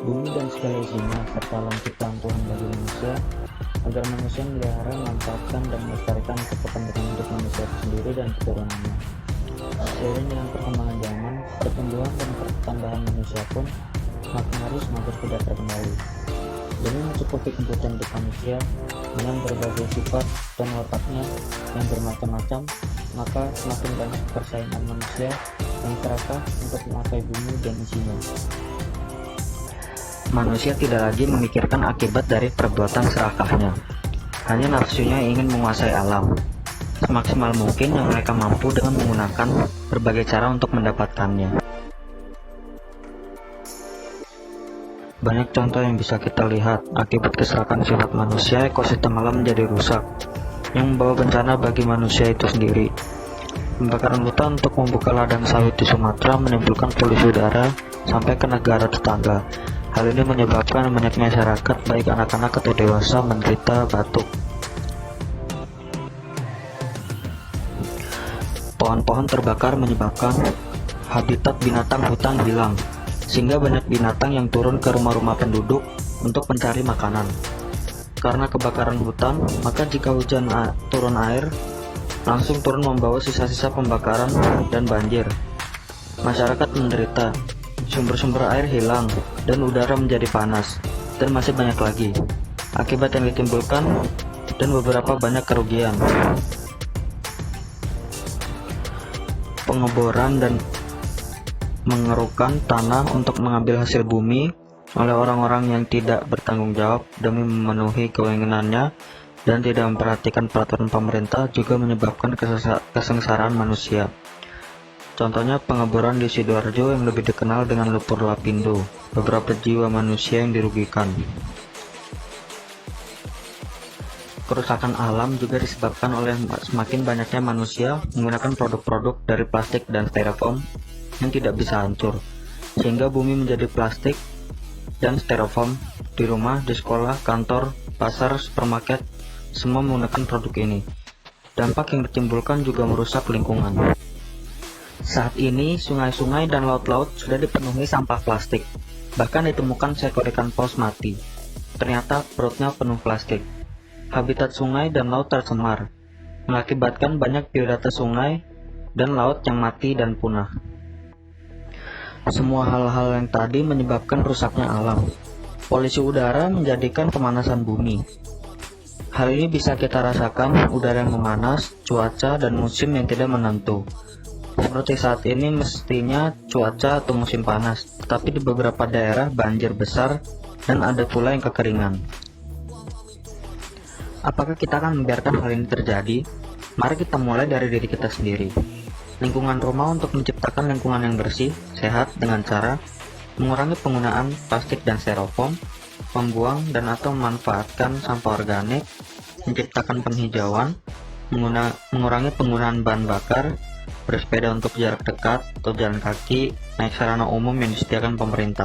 bumi dan segala isinya, serta alam ciptaan Tuhan bagi manusia, agar manusia melihara, memanfaatkan, dan melestarikan untuk kepentingan hidup manusia itu sendiri dan keturunannya. Seiring dengan perkembangan zaman, pertumbuhan dan pertambahan manusia pun makin hari semakin tidak terkendali. Demi mencukupi kebutuhan hidup manusia dengan berbagai sifat dan wataknya yang bermacam-macam, maka semakin banyak persaingan manusia yang serakah untuk menguasai bumi dan isinya. Manusia tidak lagi memikirkan akibat dari perbuatan serakahnya. Hanya nafsunya ingin menguasai alam. Semaksimal mungkin yang mereka mampu dengan menggunakan berbagai cara untuk mendapatkannya. Banyak contoh yang bisa kita lihat akibat keserakahan sifat manusia, ekosistem alam menjadi rusak, yang membawa bencana bagi manusia itu sendiri. Pembakaran hutan untuk membuka ladang sawit di Sumatera menimbulkan polusi udara sampai ke negara tetangga. Hal ini menyebabkan banyak masyarakat, baik anak-anak atau dewasa, menderita batuk. Pohon-pohon terbakar menyebabkan habitat binatang hutan hilang, sehingga banyak binatang yang turun ke rumah-rumah penduduk untuk mencari makanan. Karena kebakaran hutan, maka jika hujan turun air, langsung turun membawa sisa-sisa pembakaran dan banjir. Masyarakat menderita, sumber-sumber air hilang, dan udara menjadi panas, dan masih banyak lagi akibat yang ditimbulkan, dan beberapa banyak kerugian. Pengeboran dan mengerukkan tanah untuk mengambil hasil bumi oleh orang-orang yang tidak bertanggung jawab demi memenuhi kewenangannya dan tidak memperhatikan peraturan pemerintah juga menyebabkan kesengsaraan manusia. Contohnya pengeboran di Sidoarjo yang lebih dikenal dengan lumpur lapindo, beberapa jiwa manusia yang dirugikan. Kerusakan alam juga disebabkan oleh semakin banyaknya manusia menggunakan produk-produk dari plastik dan styrofoam yang tidak bisa hancur, sehingga bumi menjadi plastik dan styrofoam. Di rumah, di sekolah, kantor, pasar, supermarket, semua menggunakan produk ini. Dampak yang ditimbulkan juga merusak lingkungan. Saat ini, sungai-sungai dan laut-laut sudah dipenuhi sampah plastik. Bahkan ditemukan seekor ikan paus mati. Ternyata perutnya penuh plastik. Habitat sungai dan laut tercemar, mengakibatkan banyak biodata sungai dan laut yang mati dan punah. Semua hal-hal yang tadi menyebabkan rusaknya alam. Polusi udara menjadikan pemanasan bumi. Hal ini bisa kita rasakan udara yang memanas, cuaca, dan musim yang tidak menentu. Seperti saat ini mestinya cuaca atau musim panas, tetapi di beberapa daerah banjir besar dan ada pula yang kekeringan. Apakah kita akan membiarkan hal ini terjadi? Mari kita mulai dari diri kita sendiri. Lingkungan rumah untuk menciptakan lingkungan yang bersih, sehat dengan cara mengurangi penggunaan plastik dan styrofoam, membuang dan atau memanfaatkan sampah organik, menciptakan penghijauan, mengurangi penggunaan bahan bakar, bersepeda untuk jarak dekat atau jalan kaki, naik sarana umum yang disediakan pemerintah.